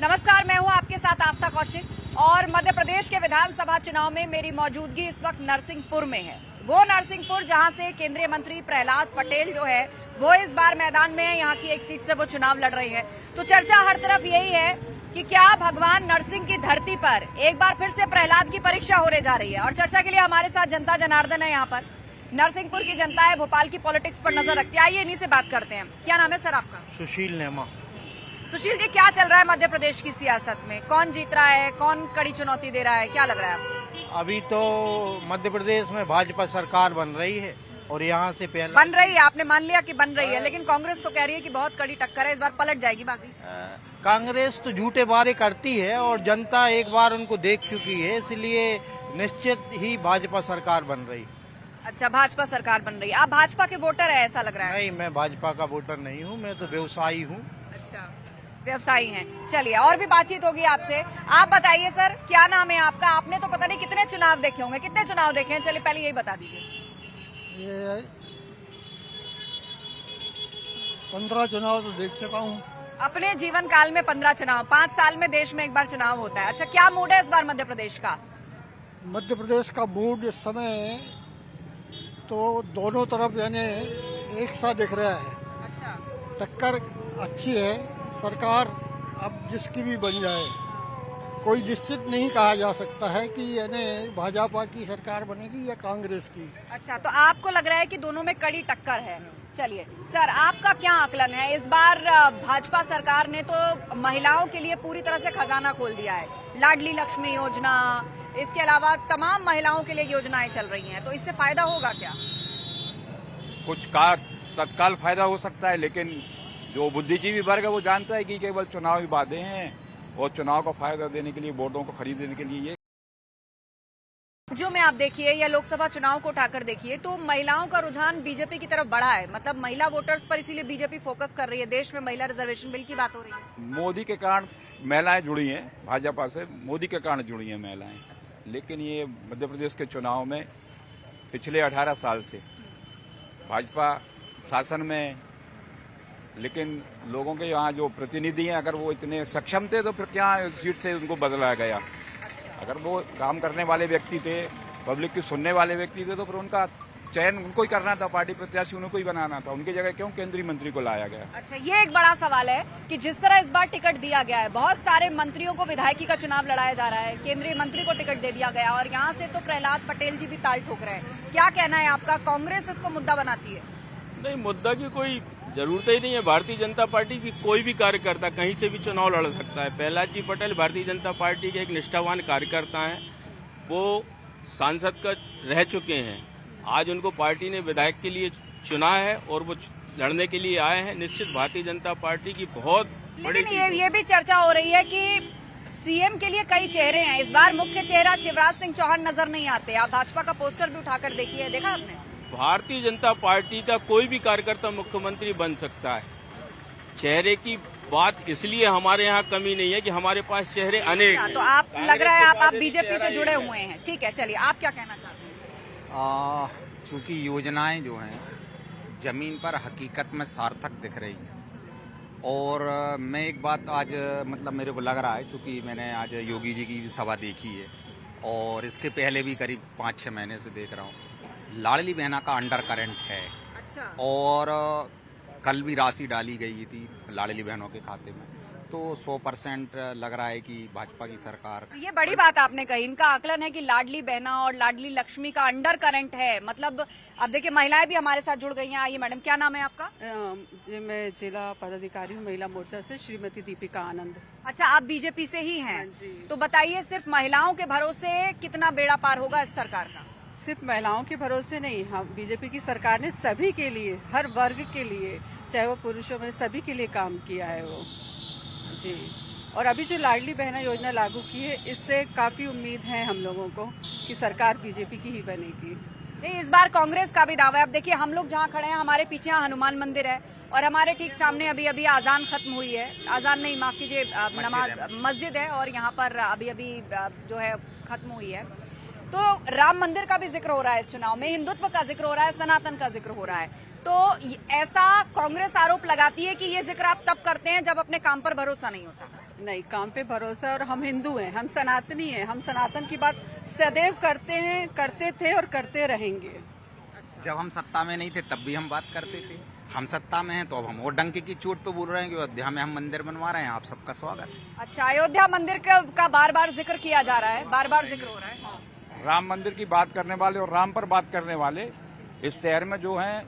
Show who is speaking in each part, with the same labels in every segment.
Speaker 1: नमस्कार, मैं हूं आपके साथ आस्था कौशिक और मध्य प्रदेश के विधानसभा चुनाव में मेरी मौजूदगी इस वक्त नरसिंहपुर में है। वो नरसिंहपुर जहां से केंद्रीय मंत्री प्रहलाद पटेल जो है वो इस बार मैदान में है। यहाँ की एक सीट से वो चुनाव लड़ रही है। तो चर्चा हर तरफ यही है कि क्या भगवान नरसिंह की धरती पर एक बार फिर से प्रहलाद की परीक्षा होने जा रही है। और चर्चा के लिए हमारे साथ जनता जनार्दन है। यहाँ पर नरसिंहपुर की जनता है, भोपाल की पॉलिटिक्स पर नजर रखती है। आइए इन्हीं से बात करते हैं। क्या नाम है सर आपका?
Speaker 2: सुशील नेमा।
Speaker 1: सुशील जी, क्या चल रहा है मध्य प्रदेश की सियासत में? कौन जीत रहा है, कौन कड़ी चुनौती दे रहा है, क्या लग रहा है आपको?
Speaker 2: अभी तो मध्य प्रदेश में भाजपा सरकार बन रही है और यहाँ से पहले
Speaker 1: बन रही है, आपने मान लिया कि बन रही है, लेकिन कांग्रेस तो कह रही है कि बहुत कड़ी टक्कर है, इस बार पलट जाएगी बाकी।
Speaker 2: कांग्रेस तो झूठे वादे करती है और जनता एक बार उनको देख चुकी है, इसलिए निश्चित ही भाजपा सरकार बन रही।
Speaker 1: अच्छा, भाजपा सरकार बन रही है। आप भाजपा के वोटर है ऐसा लग रहा है?
Speaker 2: नहीं, मैं भाजपा का वोटर नहीं हूँ, मैं तो व्यवसायी हूँ।
Speaker 1: अच्छा, व्यवसायी हैं। चलिए और भी बातचीत होगी आपसे। आप बताइए सर, क्या नाम है आपका? आपने तो पता नहीं कितने चुनाव देखे होंगे, कितने चुनाव देखे हैं? चलिए पहले यही बता दीजिए।
Speaker 3: ये 15 चुनाव तो देख चुका हूँ।
Speaker 1: अपने जीवन काल में 15 चुनाव, 5 साल में देश में एक बार चुनाव होता है। अच्छा, क्या मूड है इस बार मध्य प्रदेश का?
Speaker 3: मध्य प्रदेश का मूड इस समय तो दोनों तरफ यानी एक सा दिख रहा है।
Speaker 1: अच्छा,
Speaker 3: टक्कर अच्छी है। सरकार अब जिसकी भी बन जाए, कोई निश्चित नहीं कहा जा सकता है कि यानी भाजपा की सरकार बनेगी या कांग्रेस की।
Speaker 1: अच्छा, तो आपको लग रहा है कि दोनों में कड़ी टक्कर है। चलिए सर, आपका क्या आकलन है? इस बार भाजपा सरकार ने तो महिलाओं के लिए पूरी तरह से खजाना खोल दिया है। लाडली लक्ष्मी योजना, इसके अलावा तमाम महिलाओं के लिए योजनाएं चल रही हैं, तो इससे फायदा होगा क्या?
Speaker 4: कुछ का तत्काल फायदा हो सकता है, लेकिन जो बुद्धिजीवी वर्ग है वो जानता है कि केवल चुनावी वादे हैं और चुनाव का फायदा देने के लिए, वोटों को खरीदने के लिए।
Speaker 1: जो में आप देखिए या लोकसभा चुनाव को उठाकर देखिए तो महिलाओं का रुझान बीजेपी की तरफ बढ़ा है। मतलब महिला वोटर्स पर इसीलिए बीजेपी फोकस कर रही है। देश में महिला रिजर्वेशन बिल की बात हो रही है।
Speaker 4: मोदी के कारण महिलाएं जुड़ी हैं भाजपा से, मोदी के कारण जुड़ी हैं महिलाएं। लेकिन ये मध्य प्रदेश के चुनाव में पिछले 18 साल से भाजपा शासन में, लेकिन लोगों के यहाँ जो प्रतिनिधि हैं अगर वो इतने सक्षम थे तो फिर क्या सीट से उनको बदला गया? अगर वो काम करने वाले व्यक्ति थे, पब्लिक की सुनने वाले व्यक्ति थे, तो फिर उनका चयन उनको ही करना था, पार्टी प्रत्याशी उनको ही बनाना था। उनकी जगह क्यों केंद्रीय मंत्री को लाया गया?
Speaker 1: अच्छा, ये एक बड़ा सवाल है कि जिस तरह इस बार टिकट दिया गया है, बहुत सारे मंत्रियों को विधायकी का चुनाव लड़ाया जा रहा है, केंद्रीय मंत्री को टिकट दे दिया गया और यहाँ से तो प्रहलाद पटेल जी भी ताल ठोक रहे हैं। क्या कहना है आपका? कांग्रेस इसको मुद्दा बनाती है?
Speaker 5: नहीं, मुद्दा की कोई जरूरत ही नहीं है। भारतीय जनता पार्टी की कोई भी कार्यकर्ता कहीं से भी चुनाव लड़ सकता है। प्रहलाद जी पटेल भारतीय जनता पार्टी के एक निष्ठावान कार्यकर्ता हैं। वो सांसद का रह चुके हैं। आज उनको पार्टी ने विधायक के लिए चुना है और वो लड़ने के लिए आए हैं। निश्चित भारतीय जनता पार्टी की बहुत बड़ी।
Speaker 1: लेकिन ये भी चर्चा हो रही है कि सीएम के लिए कई चेहरे हैं। इस बार मुख्य चेहरा शिवराज सिंह चौहान नजर नहीं आते। आप भाजपा का पोस्टर भी उठाकर देखिए, देखा आपने?
Speaker 5: भारतीय जनता पार्टी का कोई भी कार्यकर्ता मुख्यमंत्री बन सकता है। चेहरे की बात इसलिए हमारे यहाँ कमी नहीं है कि हमारे पास चेहरे अनेक हैं।
Speaker 1: तो आप लग रहा है आप बीजेपी से जुड़े हुए हैं। ठीक है, चलिए आप क्या कहना चाहते हैं?
Speaker 6: चूंकि योजनाएं जो हैं जमीन पर हकीकत में सार्थक दिख रही हैं और मैं एक बात आज मतलब मेरे को लग रहा है, चूंकि मैंने आज योगी जी की भी सभा देखी है और इसके पहले भी करीब 5-6 महीने से देख रहा हूँ, लाडली बहना का अंडर करंट है।
Speaker 1: अच्छा।
Speaker 6: और कल भी राशि डाली गई थी लाडली बहनों के खाते में, तो 100% लग रहा है कि भाजपा की सरकार।
Speaker 1: ये बड़ी बात आपने कही। इनका आकलन है कि लाडली बहना और लाडली लक्ष्मी का अंडर करंट है। मतलब अब देखिए महिलाएं भी हमारे साथ जुड़ गई हैं। आइए मैडम, क्या नाम है आपका?
Speaker 7: जी, मैं जिला पदाधिकारी हूँ महिला मोर्चा से, श्रीमती दीपिका आनंद।
Speaker 1: अच्छा, आप बीजेपी से ही हैं? तो बताइए, सिर्फ महिलाओं के भरोसे कितना बेड़ा पार होगा इस सरकार का?
Speaker 7: सिर्फ महिलाओं के भरोसे नहीं, हम बीजेपी की सरकार ने सभी के लिए, हर वर्ग के लिए, चाहे वो पुरुषों में, सभी के लिए काम किया है वो जी। और अभी जो लाडली बहना योजना लागू की है, इससे काफी उम्मीद है हम लोगों को कि सरकार बीजेपी की ही बनेगी।
Speaker 1: इस बार कांग्रेस का भी दावा है। अब देखिए हम लोग जहाँ खड़े हैं, हमारे पीछे यहाँ हनुमान मंदिर है और हमारे ठीक सामने अभी अभी आजान खत्म हुई है। आजान नहीं, माफ कीजिए, नमाज मस्जिद है और यहाँ पर अभी अभी जो है खत्म हुई है। तो राम मंदिर का भी जिक्र हो रहा है इस चुनाव में, हिंदुत्व का जिक्र हो रहा है, सनातन का जिक्र हो रहा है। तो ऐसा कांग्रेस आरोप लगाती है कि ये जिक्र आप तब करते हैं जब अपने काम पर भरोसा नहीं होता।
Speaker 7: नहीं, काम पे भरोसा है और हम हिंदू हैं, हम सनातनी हैं, हम सनातन की बात सदैव करते हैं, करते थे और करते रहेंगे।
Speaker 6: जब हम सत्ता में नहीं थे तब भी हम बात करते थे, हम सत्ता में हैं तो अब हम और डंके की चोट पे बोल रहे हैं कि अयोध्या में हम मंदिर बनवा रहे हैं। आप सबका स्वागत है।
Speaker 1: अच्छा, अयोध्या मंदिर का बार बार जिक्र किया जा रहा है, बार बार जिक्र हो रहा है। हाँ।
Speaker 4: राम मंदिर की बात करने वाले और राम पर बात करने वाले इस शहर में जो हैं,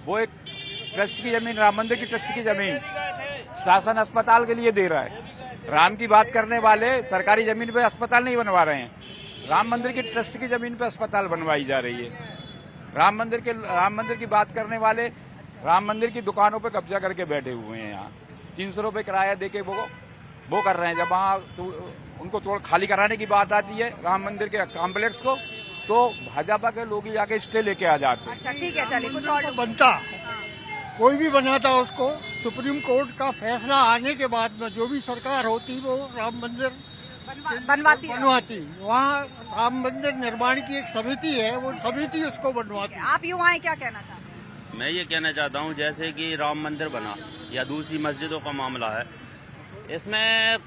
Speaker 4: वो एक ट्रस्ट की जमीन, राम मंदिर की ट्रस्ट की जमीन शासन अस्पताल के लिए दे रहा है। राम की बात करने वाले सरकारी जमीन पे अस्पताल नहीं बनवा रहे हैं, राम मंदिर की ट्रस्ट की जमीन पे अस्पताल बनवाई जा रही है। राम मंदिर की बात करने वाले राम मंदिर की दुकानों पे कब्जा करके बैठे हुए हैं। यहाँ 300 रुपए किराया देके वो कर रहे हैं। जब वहाँ उनको थोड़ा खाली कराने की बात आती है राम मंदिर के कॉम्प्लेक्स को, तो भाजपा के लोग ही जाके स्टे लेके आ जाते हैं।
Speaker 1: अच्छा, ठीक है, चलिए कुछ और
Speaker 3: बनता, कोई भी बनाता उसको, सुप्रीम कोर्ट का फैसला आने के बाद में जो भी सरकार होती वो राम मंदिर
Speaker 1: बनवाती है।
Speaker 3: वहाँ राम मंदिर निर्माण की एक समिति है, वो समिति उसको बनवाती है।
Speaker 1: आप युवाएं क्या कहना चाहते हैं?
Speaker 8: मैं ये कहना चाहता हूँ, जैसे कि राम मंदिर बना या दूसरी मस्जिदों का मामला है, इसमें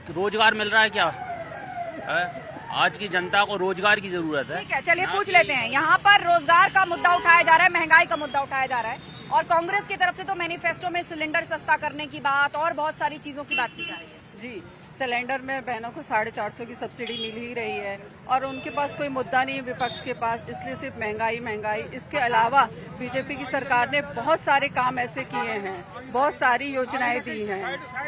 Speaker 8: रोजगार मिल रहा है क्या है? आज की जनता को रोजगार की जरूरत है।
Speaker 1: ठीक है, चलिए पूछ लेते हैं। यहाँ पर रोजगार का मुद्दा उठाया जा रहा है, महंगाई का मुद्दा उठाया जा रहा है, और कांग्रेस की तरफ से तो मैनिफेस्टो में सिलेंडर सस्ता करने की बात और बहुत सारी चीजों की बात की जा रही है।
Speaker 7: जी, सिलेंडर में बहनों को 450 की सब्सिडी मिल ही रही है और उनके पास कोई मुद्दा नहीं है विपक्ष के पास, इसलिए सिर्फ महंगाई। इसके अलावा बीजेपी की सरकार ने बहुत सारे काम ऐसे किए हैं, बहुत सारी योजनाएं दी हैं।